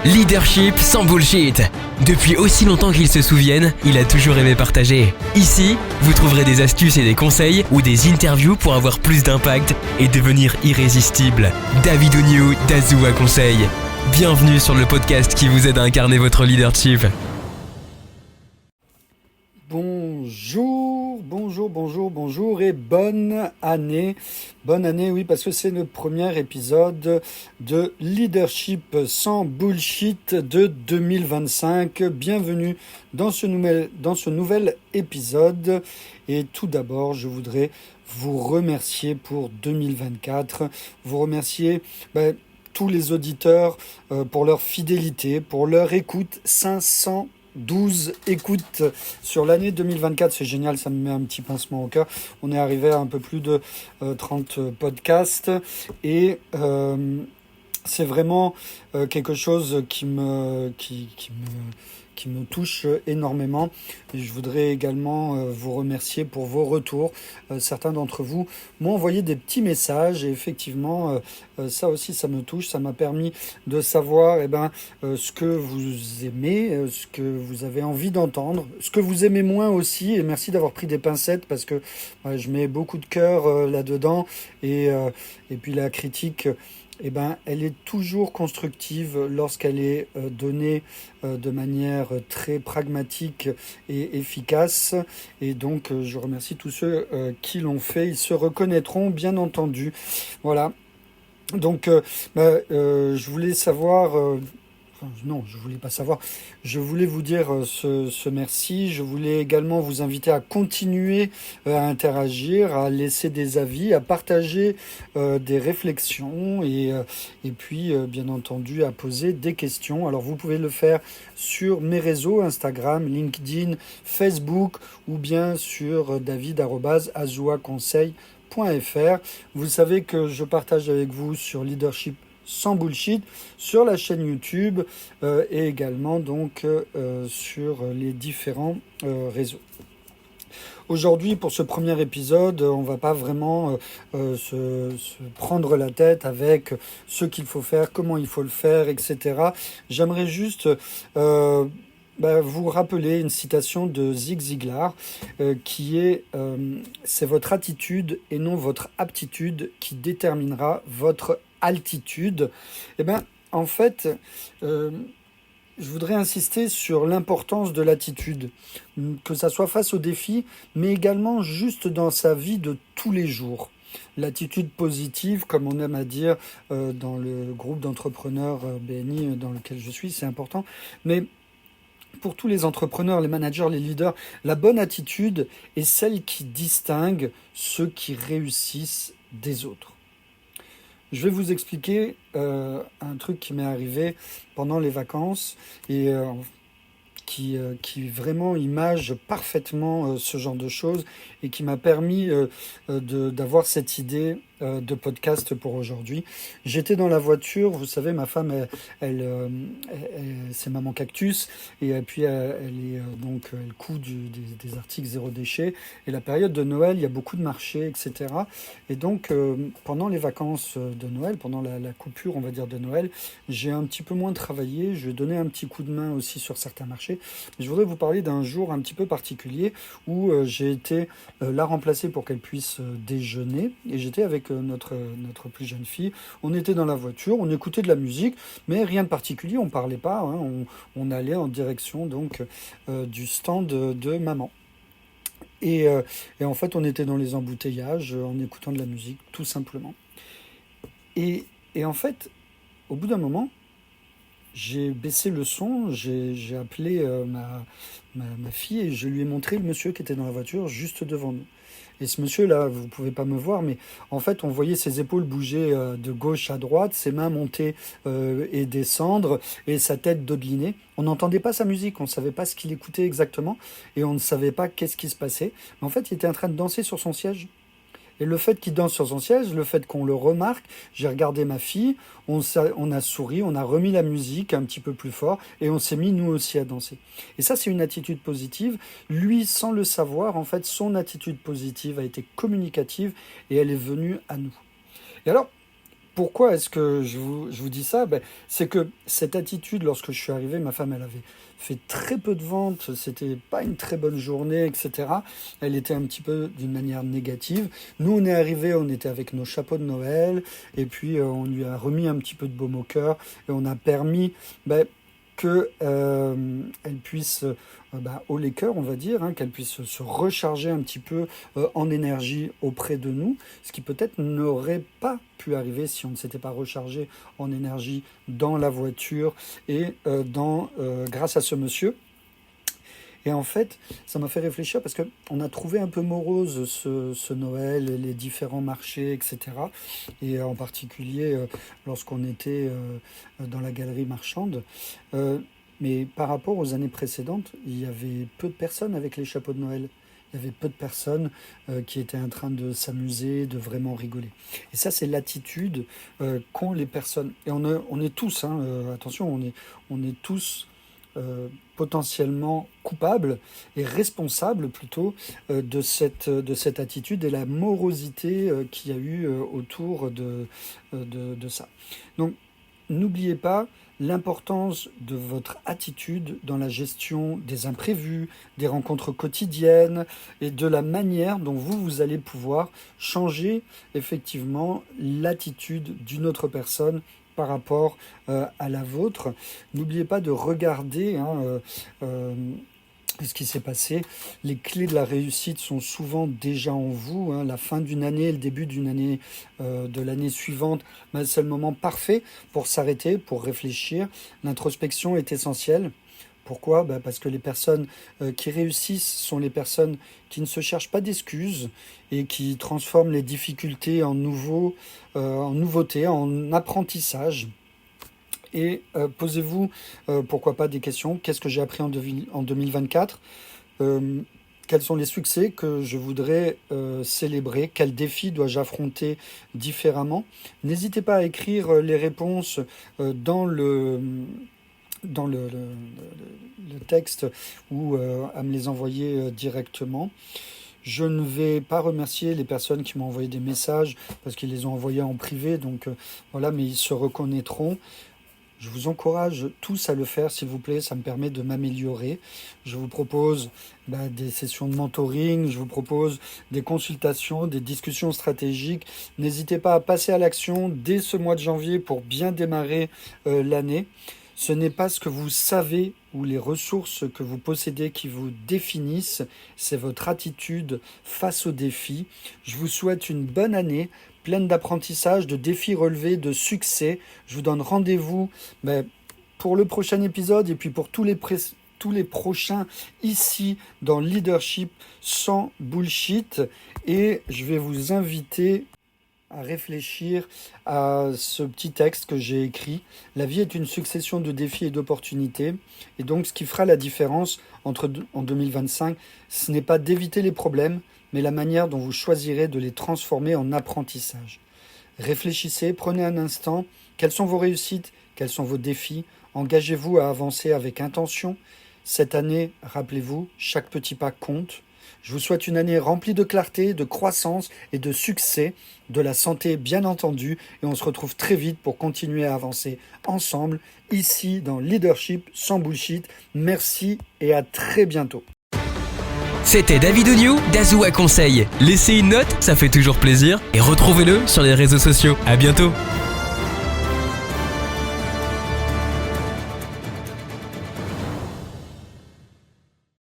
Leadership sans bullshit. Depuis aussi longtemps qu'il se souvienne, il a toujours aimé partager. Ici, vous trouverez des astuces et des conseils ou des interviews pour avoir plus d'impact et devenir irrésistible. David Oigniou d'Azua Conseil. Bienvenue sur le podcast qui vous aide à incarner votre leadership. Bonjour et bonne année. Bonne année, oui, parce que c'est le premier épisode de Leadership sans bullshit de 2025. Bienvenue dans ce nouvel épisode. Et tout d'abord, je voudrais vous remercier pour 2024. Vous remercier tous les auditeurs pour leur fidélité, pour leur écoute. 512 écoutes sur l'année 2024, c'est génial, ça me met un petit pincement au cœur. On est arrivé à un peu plus de 30 podcasts et c'est vraiment quelque chose qui me touche énormément. Et je voudrais également vous remercier pour vos retours. Certains d'entre vous m'ont envoyé des petits messages et effectivement, ça aussi, ça me touche. Ça m'a permis de savoir ce que vous aimez, ce que vous avez envie d'entendre, ce que vous aimez moins aussi. Et merci d'avoir pris des pincettes parce que je mets beaucoup de cœur là-dedans. Et puis la critique, elle est toujours constructive lorsqu'elle est donnée de manière très pragmatique et efficace. Et donc, je remercie tous ceux qui l'ont fait. Ils se reconnaîtront, bien entendu. Voilà. Donc, je voulais savoir... Non, je voulais pas savoir. Je voulais vous dire ce merci. Je voulais également vous inviter à continuer à interagir, à laisser des avis, à partager des réflexions et puis, bien entendu, à poser des questions. Alors, vous pouvez le faire sur mes réseaux, Instagram, LinkedIn, Facebook ou bien sur david@azuaconseil.fr. Vous savez que je partage avec vous sur Leadership sans bullshit sur la chaîne YouTube et également donc sur les différents réseaux. Aujourd'hui, pour ce premier épisode, on va pas vraiment se prendre la tête avec ce qu'il faut faire, comment il faut le faire, etc. J'aimerais juste vous rappeler une citation de Zig Ziglar qui est c'est votre attitude et non votre aptitude qui déterminera votre altitude. En fait, je voudrais insister sur l'importance de l'attitude, que ça soit face aux défis, mais également juste dans sa vie de tous les jours. L'attitude positive, comme on aime à dire dans le groupe d'entrepreneurs BNI dans lequel je suis, c'est important. Mais pour tous les entrepreneurs, les managers, les leaders, la bonne attitude est celle qui distingue ceux qui réussissent des autres. Je vais vous expliquer un truc qui m'est arrivé pendant les vacances et qui vraiment image parfaitement ce genre de choses et qui m'a permis d'avoir cette idée de podcast pour aujourd'hui. J'étais dans la voiture, vous savez, ma femme, elle c'est Maman Cactus, et puis elle coud des articles zéro déchet, et la période de Noël, il y a beaucoup de marchés, etc. Et donc, pendant les vacances de Noël, pendant la coupure, on va dire, de Noël, j'ai un petit peu moins travaillé, je vais donner un petit coup de main aussi sur certains marchés. Mais je voudrais vous parler d'un jour un petit peu particulier où j'ai été la remplacer pour qu'elle puisse déjeuner, et j'étais avec notre plus jeune fille. On était dans la voiture, on écoutait de la musique, mais rien de particulier, on parlait pas, on allait en direction donc du stand de maman. Et en fait, on était dans les embouteillages en écoutant de la musique, tout simplement. Et en fait, au bout d'un moment, j'ai baissé le son, j'ai appelé ma fille et je lui ai montré le monsieur qui était dans la voiture juste devant nous. Et ce monsieur-là, vous ne pouvez pas me voir, mais en fait, on voyait ses épaules bouger de gauche à droite, ses mains monter et descendre, et sa tête dodeliner. On n'entendait pas sa musique, on ne savait pas ce qu'il écoutait exactement, et on ne savait pas qu'est-ce qui se passait. Mais en fait, il était en train de danser sur son siège. Et le fait qu'il danse sur son siège, le fait qu'on le remarque, j'ai regardé ma fille, on a souri, on a remis la musique un petit peu plus fort et on s'est mis nous aussi à danser. Et ça, c'est une attitude positive. Lui, sans le savoir, en fait, son attitude positive a été communicative et elle est venue à nous. Et alors, Pourquoi est-ce que je vous dis ça? C'est que cette attitude, lorsque je suis arrivé, ma femme, elle avait fait très peu de ventes, c'était pas une très bonne journée, etc. Elle était un petit peu d'une manière négative. Nous, on est arrivés, on était avec nos chapeaux de Noël, et puis on lui a remis un petit peu de baume au cœur, et on a permis que elle puisse haut les cœurs, on va dire, qu'elle puisse se recharger un petit peu en énergie auprès de nous, ce qui peut-être n'aurait pas pu arriver si on ne s'était pas rechargé en énergie dans la voiture et grâce à ce monsieur. Et en fait, ça m'a fait réfléchir parce qu'on a trouvé un peu morose ce Noël, les différents marchés, etc. Et en particulier lorsqu'on était dans la galerie marchande. Mais par rapport aux années précédentes, il y avait peu de personnes avec les chapeaux de Noël. Il y avait peu de personnes qui étaient en train de s'amuser, de vraiment rigoler. Et ça, c'est l'attitude qu'ont les personnes. Et on est tous, attention, on est tous potentiellement coupables et responsables plutôt de cette attitude et la morosité qu'il y a eu autour de ça. Donc, n'oubliez pas l'importance de votre attitude dans la gestion des imprévus, des rencontres quotidiennes et de la manière dont vous allez pouvoir changer effectivement l'attitude d'une autre personne par rapport à la vôtre. N'oubliez pas de regarder ce qui s'est passé. Les clés de la réussite sont souvent déjà en vous. La fin d'une année, le début d'une année, de l'année suivante, c'est le moment parfait pour s'arrêter, pour réfléchir. L'introspection est essentielle. Pourquoi? Parce que les personnes qui réussissent sont les personnes qui ne se cherchent pas d'excuses et qui transforment les difficultés en nouveautés, en apprentissage. Et posez-vous, pourquoi pas, des questions. Qu'est-ce que j'ai appris en 2024 ? Quels sont les succès que je voudrais célébrer? Quels défis dois-je affronter différemment? N'hésitez pas à écrire les réponses dans le texte ou à me les envoyer directement. Je ne vais pas remercier les personnes qui m'ont envoyé des messages parce qu'ils les ont envoyés en privé, donc voilà, mais ils se reconnaîtront. Je vous encourage tous à le faire, s'il vous plaît, ça me permet de m'améliorer. Je vous propose des sessions de mentoring, je vous propose des consultations, des discussions stratégiques. N'hésitez pas à passer à l'action dès ce mois de janvier pour bien démarrer l'année. Ce n'est pas ce que vous savez ou les ressources que vous possédez qui vous définissent, c'est votre attitude face aux défis. Je vous souhaite une bonne année, pleine d'apprentissage, de défis relevés, de succès. Je vous donne rendez-vous pour le prochain épisode et puis pour tous les prochains ici dans Leadership sans bullshit. Et je vais vous inviter à réfléchir à ce petit texte que j'ai écrit. La vie est une succession de défis et d'opportunités. Et donc, ce qui fera la différence en 2025, ce n'est pas d'éviter les problèmes, mais la manière dont vous choisirez de les transformer en apprentissage. Réfléchissez, prenez un instant. Quelles sont vos réussites? Quels sont vos défis? Engagez-vous à avancer avec intention. Cette année, rappelez-vous, chaque petit pas compte. Je vous souhaite une année remplie de clarté, de croissance et de succès, de la santé bien entendu, et on se retrouve très vite pour continuer à avancer ensemble, ici dans Leadership sans bullshit. Merci et à très bientôt. C'était David Oignoux d'Azua Conseil. Laissez une note, ça fait toujours plaisir, et retrouvez-le sur les réseaux sociaux. À bientôt.